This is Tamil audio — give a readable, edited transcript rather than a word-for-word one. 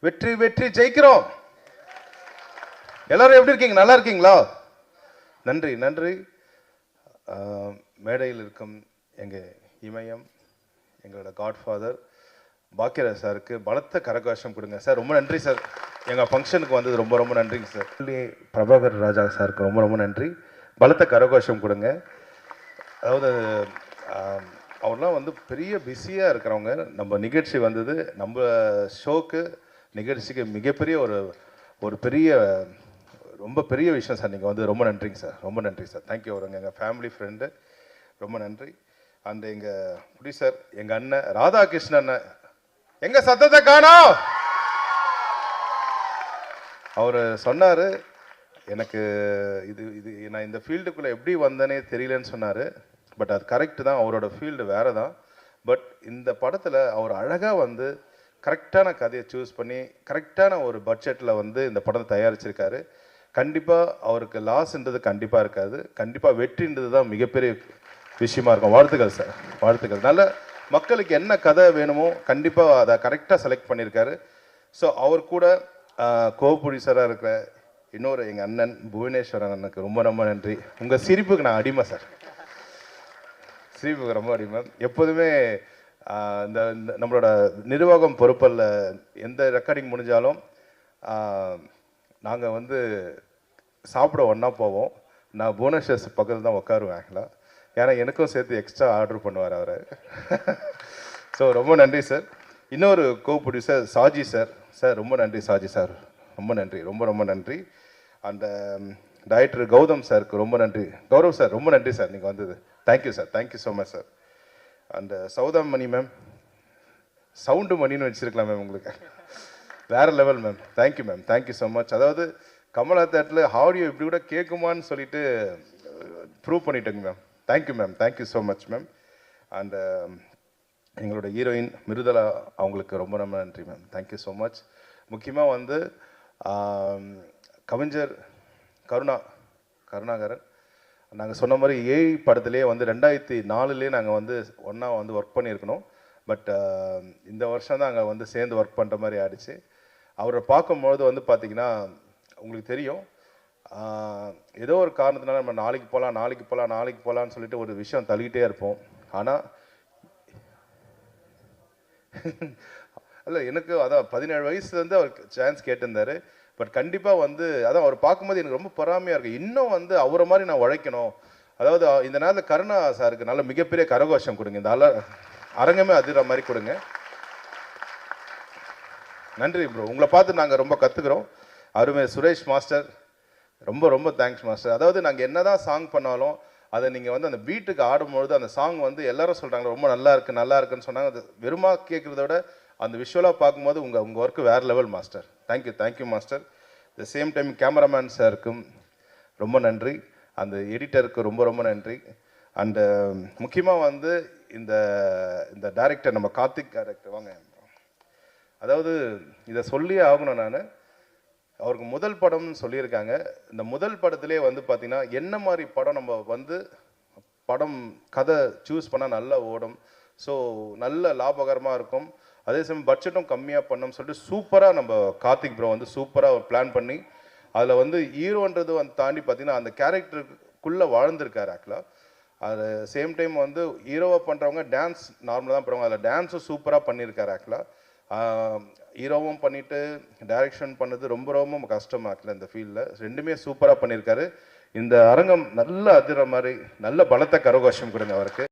வெற்றி வெற்றி ஜெயிக்கிறோம். எல்லாரும் எப்படி இருக்கீங்க? நல்லா இருக்கீங்களா? நன்றி நன்றி. மேடையில் இருக்கும் எங்கள் இமயம், எங்களோட காட்ஃபாதர் பாக்கியராஜ் சாருக்கு பலத்த கரகோஷம் கொடுங்க சார். ரொம்ப நன்றி சார். எங்கள் ஃபங்க்ஷனுக்கு வந்தது ரொம்ப ரொம்ப நன்றிங்க சார். பிரபாகர் ராஜா சாருக்கு ரொம்ப ரொம்ப நன்றி. பலத்த கரகோஷம் கொடுங்க. அதாவது அவர்லாம் வந்து பெரிய பிஸியாக இருக்கிறவங்க. நம்ம நிகழ்ச்சி வந்தது, நம்ம ஷோக்கு நிகழ்ச்சிக்கு மிகப்பெரிய ஒரு பெரிய ரொம்ப பெரிய விஷயம் சார். நீங்கள் வந்து ரொம்ப நன்றிங்க சார். ரொம்ப நன்றி சார். தேங்க்யூ. அவருங்க எங்கள் ஃபேமிலி ஃப்ரெண்டு. ரொம்ப நன்றி. அண்ட் எங்கள் ப்ரொடியூசர் எங்கள் அண்ணன் ராதாகிருஷ்ணன், எங்கள் சத்தத்தை காணோம். அவர் சொன்னார் எனக்கு இது நான் இந்த ஃபீல்டுக்குள்ளே எப்படி வந்தேனே தெரியலன்னு சொன்னார். பட் அது கரெக்டு தான். அவரோட ஃபீல்டு வேறு தான். பட் இந்த படத்தில் அவர் அழகாக வந்து கரெக்டான கதையை சூஸ் பண்ணி கரெக்டான ஒரு பட்ஜெட்டில் வந்து இந்த படத்தை தயாரிச்சிருக்காரு. கண்டிப்பாக அவருக்கு லாஸ்ன்றது கண்டிப்பாக இருக்காது. கண்டிப்பாக வெற்றின்றது தான் மிகப்பெரிய விஷயமா இருக்கும். வாழ்த்துக்கள் சார், வாழ்த்துக்கள். நல்ல மக்களுக்கு என்ன கதை வேணுமோ கண்டிப்பாக அதை கரெக்டாக செலக்ட் பண்ணியிருக்காரு. ஸோ அவர் கூட கோ ப்ரொடியூசராக இருக்கிற இன்னொரு எங்கள் அண்ணன் புவனேஸ்வரன் அண்ணனுக்கு ரொம்ப ரொம்ப நன்றி. உங்கள் சிரிப்புக்கு நான் அடிமை சார். சிரிப்புக்கு ரொம்ப அடிமை. எப்போதுமே இந்த நம்மளோட நிர்வாகம் பொறுப்பில் எந்த ரெக்கார்டிங் முடிஞ்சாலும் நாங்கள் வந்து சாப்பிட ஒன்றா போவோம். நான் புவனேஸ்வர் பக்கத்தில் தான் உட்காருவேன் ஆக்சுவலாக. ஏன்னா எனக்கும் சேர்த்து எக்ஸ்ட்ரா ஆர்டர் பண்ணுவார் அவர். ஸோ ரொம்ப நன்றி சார். இன்னொரு கோ ப்ரொடியூசர் சாஜி சார். சார் ரொம்ப நன்றி சாஜி சார். ரொம்ப நன்றி, ரொம்ப ரொம்ப நன்றி. அந்த டைரக்டர் கௌதம் சாருக்கு ரொம்ப நன்றி. கௌரவ் சார் ரொம்ப நன்றி சார் நீங்கள் வந்தது. Thank you sir. Thank you so much sir. அந்த சௌதாம் மணி மேம், சவுண்டு மணின்னு வச்சுருக்கலாம் மேம். உங்களுக்கு வேறு level ma'am. Thank you ma'am. Thank you so much. அதாவது கமலா தேட்டரில் ஆடியோ இப்படி கூட கேட்குமான்னு சொல்லிட்டு ப்ரூவ் பண்ணிட்டேங்க ma'am. Thank you ma'am. Thank you so much ma'am. And எங்களோட ஹீரோயின் மிருதலா, அவங்களுக்கு ரொம்ப ரொம்ப நன்றி மேம். Thank you so much. முக்கியமாக வந்து கவிஞர் கருணாகரன், நாங்கள் சொன்ன மாதிரி ஏஐ படத்துலேயே வந்து 2004 நாங்கள் வந்து ஒன்றா வந்து ஒர்க் பண்ணியிருக்கணும். பட் இந்த வருஷம் தான் அங்கே வந்து சேர்ந்து ஒர்க் பண்ணுற மாதிரி ஆயிடுச்சு. அவரை பார்க்கும்பொழுது வந்து பார்த்திங்கன்னா உங்களுக்கு தெரியும், ஏதோ ஒரு காரணத்தினால நம்ம நாளைக்கு போகலான்னு சொல்லிட்டு ஒரு விஷயம் தள்ளிக்கிட்டே இருப்போம். ஆனால் இல்லை, எனக்கு அதான் 17 வயசுலேருந்து அவர் சான்ஸ் கேட்டிருந்தார். பட் கண்டிப்பாக வந்து அதான் அவர் பார்க்கும்போது எனக்கு ரொம்ப பொறாமையாக இருக்குது. இன்னும் வந்து அவரை மாதிரி நான் உழைக்கணும். அதாவது இந்த நேரத்தில் கருணா சாருக்கு நல்ல மிகப்பெரிய கரகோஷம் கொடுங்க. இந்த அரங்கமே அதிர மாதிரி கொடுங்க. நன்றி ப்ரோ. உங்களை பார்த்து நாங்கள் ரொம்ப கற்றுக்குறோம். அருமை சுரேஷ் மாஸ்டர், ரொம்ப ரொம்ப தேங்க்ஸ் மாஸ்டர். அதாவது நாங்கள் என்ன தான் சாங் பண்ணாலும் அதை நீங்கள் வந்து அந்த பீட்டுக்கு ஆடும்பொழுது அந்த சாங் வந்து எல்லாரும் சொல்கிறாங்க ரொம்ப நல்லா இருக்குன்னு சொன்னாங்க. அது வெறுமா கேட்குறத விட அந்த விஷுவலாக பார்க்கும்போது உங்கள் ஒர்க்கு வேறு level master. Thank you master. The same time cameraman சாருக்கும் ரொம்ப நன்றி. அந்த எடிட்டருக்கு ரொம்ப ரொம்ப நன்றி. அண்டு முக்கியமாக வந்து இந்த டைரக்டர் நம்ம கார்த்திக் டைரக்டர் வாங்க. அதாவது இதை சொல்லியே ஆகணும். நான் அவருக்கு முதல் படம்னு சொல்லியிருக்காங்க. இந்த முதல் படத்திலே வந்து பார்த்திங்கன்னா என்ன மாதிரி படம் நம்ம வந்து கதை சூஸ் பண்ணால் நல்லா ஓடும், ஸோ நல்ல லாபகரமாக இருக்கும், அதே சமயம் பட்ஜெட்டும் கம்மியாக பண்ணோம்னு சொல்லிட்டு சூப்பராக நம்ம கார்த்திக் ப்ரோ வந்து சூப்பராக ஒரு பிளான் பண்ணி அதில் வந்து ஹீரோன்றது வந்து தாண்டி பார்த்திங்கன்னா அந்த கேரக்டருக்குள்ளே வாழ்ந்திருக்காரு ஆக்சுவலாக. அது சேம் டைம் வந்து ஹீரோவாக பண்ணுறவங்க டான்ஸ் நார்மலாக தான் பண்ணுவாங்க. அதில் டான்ஸும் சூப்பராக பண்ணியிருக்காரு ஆக்சுவலாக. ஹீரோவும் பண்ணிவிட்டு டைரக்ஷன் பண்ணது ரொம்ப ரொம்ப கஷ்டமாக ஆக்சுவலாக இந்த ஃபீல்டில். ரெண்டுமே சூப்பராக பண்ணியிருக்காரு. இந்த அரங்கம் நல்ல அதிர மாதிரி நல்ல பலத்த கரகோஷம் கொடுங்க அவருக்கு.